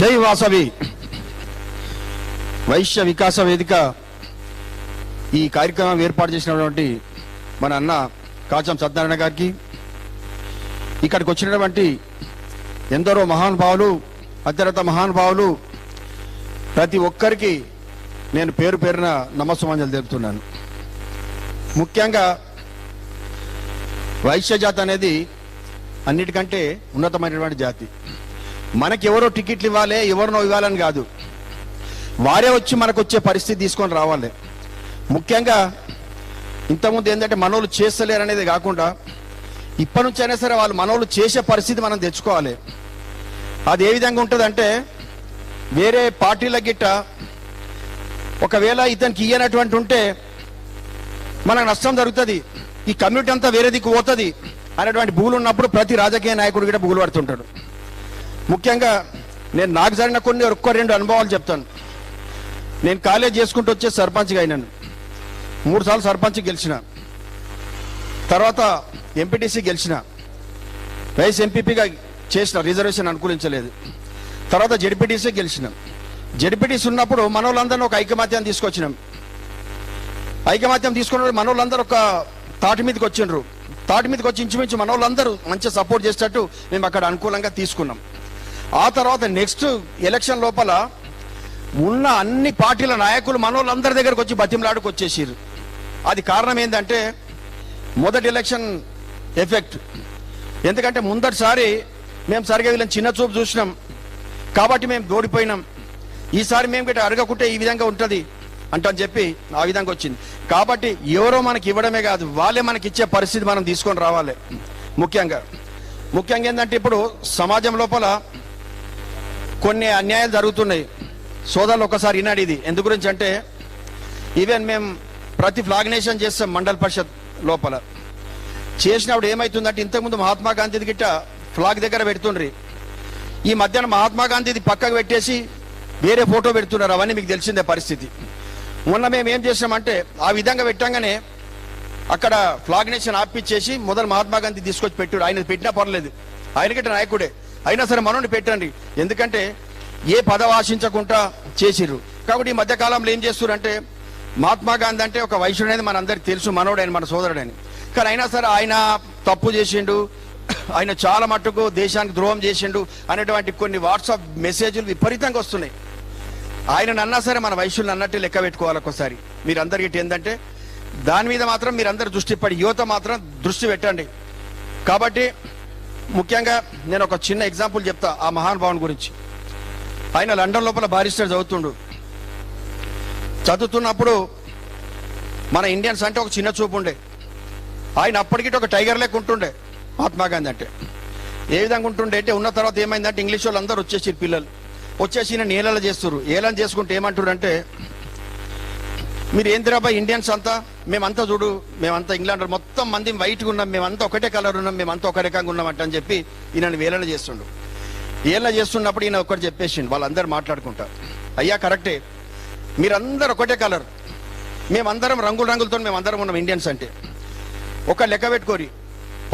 జై వాసవి వైశ్య వికాస వేదిక ఈ కార్యక్రమం ఏర్పాటు చేసినటువంటి మన అన్న కాచం సత్యనారాయణ గారికి, ఇక్కడికి వచ్చినటువంటి ఎందరో మహానుభావులు, అత్యరత మహానుభావులు, ప్రతి ఒక్కరికి నేను పేరు పేరున నమస్సుమాంజలు తెలుపుతున్నాను. ముఖ్యంగా వైశ్య జాతి అనేది అన్నిటికంటే ఉన్నతమైనటువంటి జాతి. మనకి ఎవరో టికెట్లు ఇవ్వాలి, ఎవరినో ఇవ్వాలని కాదు, వారే వచ్చి మనకు వచ్చే పరిస్థితి తీసుకొని రావాలి. ముఖ్యంగా ఇంతకుముందు ఏంటంటే మనోళ్ళు చేస్తలేరు అనేది కాకుండా ఇప్పటి నుంచి అయినా సరే వాళ్ళు మనోళ్ళు చేసే పరిస్థితి మనం తెచ్చుకోవాలి. అది ఏ విధంగా ఉంటుందంటే, వేరే పార్టీల గిట్ట ఒకవేళ ఇతనికి ఇయ్యనటువంటి ఉంటే మనకు నష్టం జరుగుతుంది, ఈ కమ్యూనిటీ అంతా వేరే దిక్కు పోతుంది అనేటువంటి బూలు ఉన్నప్పుడు ప్రతి రాజకీయ నాయకుడు కూడా బూలు పడుతుంటాడు. ముఖ్యంగా నేను నాకు జరిగిన ఒక్క రెండు అనుభవాలు చెప్తాను. నేను కాలేజ్ చేసుకుంటూ వచ్చే సర్పంచ్గా అయినాను. 3 సార్లు సర్పంచ్ గెలిచిన, తర్వాత ఎంపీటీసీ గెలిచిన, వైస్ ఎంపీపీగా చేసిన, రిజర్వేషన్ అనుకూలించలేదు. తర్వాత జెడ్పీటీసీ గెలిచిన. జెడ్పీటీసీ ఉన్నప్పుడు మనోళ్ళందరినీ ఒక ఐకమత్యాన్ని తీసుకొచ్చినాం. ఐకమత్యం తీసుకున్నప్పుడు మనోళ్ళందరూ ఒక తాటి మీదకి వచ్చిండ్రు. తాటి మీదకి వచ్చి ఇంచుమించు మనోళ్ళందరూ మంచిగా సపోర్ట్ చేసేటట్టు మేము అక్కడ అనుకూలంగా తీసుకున్నాం. ఆ తర్వాత నెక్స్ట్ ఎలక్షన్ లోపల ఉన్న అన్ని పార్టీల నాయకులు మనోళ్ళందరి దగ్గరకు వచ్చి బతిమలాడుకు వచ్చేసారు. అది కారణం ఏంటంటే మొదటి ఎలక్షన్ ఎఫెక్ట్. ఎందుకంటే ముందటిసారి మేము సరిగా వీళ్ళని చిన్న చూపు చూసినాం కాబట్టి మేము ఓడిపోయినాం. ఈసారి మేము గట్రా అడగకుంటే ఈ విధంగా ఉంటుంది అంటని చెప్పి ఆ విధంగా వచ్చింది. కాబట్టి ఎవరో మనకి ఇవ్వడమే కాదు, వాళ్ళే మనకి ఇచ్చే పరిస్థితి మనం తీసుకొని రావాలి. ముఖ్యంగా ఏంటంటే ఇప్పుడు సమాజం లోపల కొన్ని అన్యాయాలు జరుగుతున్నాయి. సోదరులు ఒకసారి వినాడు. ఇది ఎందు గురించి అంటే, ఈవెన్ మేము ప్రతి ఫ్లాగ్నేషన్ చేస్తాం మండల పరిషత్ లోపల. చేసినప్పుడు ఏమవుతుందంటే, ఇంతకుముందు మహాత్మా గాంధీది గిట్ట ఫ్లాగ్ దగ్గర పెడుతుండ్రి. ఈ మధ్యాహ్నం మహాత్మా గాంధీది పక్కకు పెట్టేసి వేరే ఫోటో పెడుతున్నారు. అవన్నీ మీకు తెలిసిందే పరిస్థితి. మొన్న మేము ఏం చేసామంటే, ఆ విధంగా పెట్టంగానే అక్కడ ఫ్లాగ్నేషన్ ఆపిచ్చేసి మొదలు మహాత్మా గాంధీ తీసుకొచ్చి పెట్టాడు. ఆయన పెట్టినా పర్లేదు, ఆయన గిట్ట నాయకుడే అయినా సరే మనోని పెట్టండి. ఎందుకంటే ఏ పదవి ఆశించకుండా చేసిర్రు. కాబట్టి ఈ మధ్యకాలంలో ఏం చేస్తున్నారంటే, మహాత్మా గాంధీ అంటే ఒక వైశ్యుడు అనేది మన అందరికి తెలుసు, మనోడైన మన సోదరుడని. కానీ అయినా సరే ఆయన తప్పు చేసిండు, ఆయన చాలా మట్టుకు దేశానికి ద్రోహం చేసిండు అనేటువంటి కొన్ని వాట్సాప్ మెసేజ్లు విపరీతంగా వస్తున్నాయి. ఆయన అన్నా సరే మన వైశ్యులను అన్నట్టు లెక్క పెట్టుకోవాలి ఒకసారి. మీరందరికీ ఏంటంటే దాని మీద మాత్రం మీరందరూ దృష్టి పడి, యువత మాత్రం దృష్టి పెట్టండి. కాబట్టి ముఖ్యంగా నేను ఒక చిన్న ఎగ్జాంపుల్ చెప్తా ఆ మహానుభావుని గురించి. ఆయన లండన్ లోపల బారిస్టర్ చదువుతున్నప్పుడు మన ఇండియన్స్ అంటే ఒక చిన్న చూపు ఉండే. ఆయన అప్పటికి ఒక టైగర్ లెక్క ఉంటుండే మహాత్మా గాంధీ అంటే. ఏ విధంగా ఉంటుండే అంటే, ఉన్న తర్వాత ఏమైందంటే ఇంగ్లీష్ వాళ్ళు అందరూ వచ్చేసి పిల్లలు వచ్చేసి నేలలు చేస్తున్నారు. ఏలని చేసుకుంటే ఏమంటారు అంటే, మీరు ఏందిరాబాయ్ ఇండియన్స్ అంతా, మేమంతా చూడు, మేమంతా ఇంగ్లాండ్ మొత్తం మంది వైట్గా ఉన్నాం, మేమంతా ఒకటే కలర్ ఉన్నాం, మేమంతా ఒక రకంగా ఉన్నామంట అని చెప్పి ఈయనని వేలన చేస్తుండు. ఏళ్ళ చేస్తున్నప్పుడు ఈయన ఒకటి చెప్పేసిండు. వాళ్ళందరూ మాట్లాడుకుంటారు, అయ్యా కరెక్టే, మీరందరూ ఒకటే కలర్, మేమందరం రంగులతో మేమందరం ఉన్నాం ఇండియన్స్ అంటే. ఒక లెక్క పెట్టుకోరి,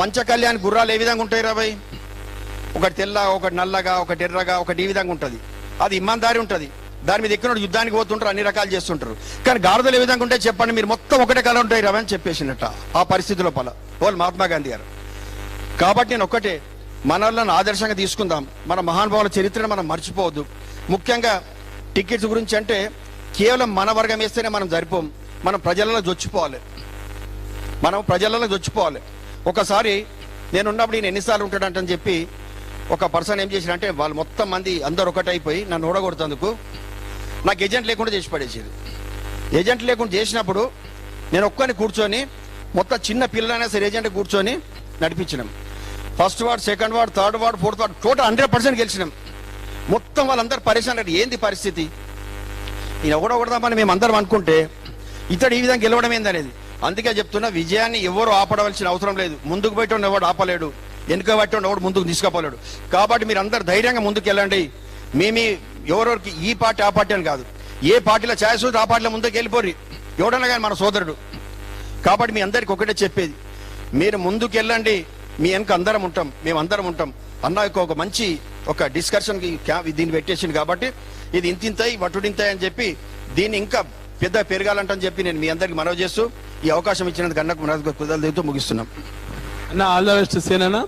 పంచకళ్యాణ్ గుర్రాలు ఏ విధంగా ఉంటాయి రాబాయ్? ఒకటి తెల్ల, ఒకటి నల్లగా, ఒకటి ఎర్రగా, ఒకటి ఈ విధంగా ఉంటుంది. అది ఇమ్మాందారి ఉంటుంది. దాని మీద ఎక్కినోడు యుద్ధానికి పోతుంటారు, అన్ని రకాలు చేస్తుంటారు. కానీ గాడిదలు ఏ విధంగా ఉంటాయి చెప్పండి, మీరు మొత్తం ఒకటే కలర్ ఉంటాయి రావని చెప్పేసినట్ట ఆ పరిస్థితి లోపల వాళ్ళు మహాత్మా గాంధీ గారు. కాబట్టి నేను ఒక్కటే, మనల్ని ఆదర్శంగా తీసుకుందాం, మన మహానుభావుల చరిత్రను మనం మర్చిపోవద్దు. ముఖ్యంగా టికెట్స్ గురించి అంటే కేవలం మన వర్గం వేస్తేనే మనం సరిపోం, మనం ప్రజలలో జొచ్చిపోవాలి. ఒకసారి నేనున్నప్పుడు ఈయన ఎన్నిసార్లు ఉంటాడంటని చెప్పి ఒక పర్సన్ ఏం చేసినంటే, వాళ్ళు మొత్తం మంది అందరు ఒకటైపోయి నన్ను ఓడగొడుతందుకు నాకు ఏజెంట్ లేకుండా చేసి పడేసేది. ఏజెంట్ లేకుండా చేసినప్పుడు నేను ఒక్కని కూర్చొని మొత్తం చిన్న పిల్లలైనా సరే ఏజెంట్ కూర్చొని నడిపించినాం. First ward, second ward, third ward, fourth ward total 100% గెలిచినాం. మొత్తం వాళ్ళందరూ పరిశాన్ అంటే ఏంది పరిస్థితి, ఈయన ఓడగొడదామని మేము అందరం అనుకుంటే ఇతడు ఈ విధంగా గెలవడం ఏందనేది. అందుకే చెప్తున్నా, విజయాన్ని ఎవరు ఆపడవలసిన అవసరం లేదు. ముందుకు పోయేటోడు ఎవడు ఆపలేడు, వెనుక పట్టేవాడు ఎవడు ముందుకు తీసుకుపోలేడు. కాబట్టి మీరు అందరు ధైర్యంగా ముందుకు వెళ్ళండి. ఎవరెవరికి ఈ పార్టీ ఆ పార్టీ అని కాదు, ఏ పార్టీలో ఛాయిస్ ఆ పార్టీలో ముందుకు వెళ్ళిపోరు ఎవడన్నా కానీ మన సోదరుడు. కాబట్టి మీ అందరికి ఒకటే చెప్పేది, మీరు ముందుకు వెళ్ళండి, మీ వెనక అందరం ఉంటాం, మేమందరం ఉంటాం. అన్న ఒక మంచి ఒక డిస్కషన్ దీన్ని పెట్టేసింది కాబట్టి ఇది ఇంతింతాయి వటుడింతాయి అని చెప్పి దీన్ని ఇంకా పెద్ద పెరగాలంటని చెప్పి నేను మీ అందరికి మనవి చేస్తూ ఈ అవకాశం ఇచ్చినందుకు అన్నకు కుదరదు ముగిస్తున్నాం. అన్న ఆల్ ద బెస్ట్ సేనా.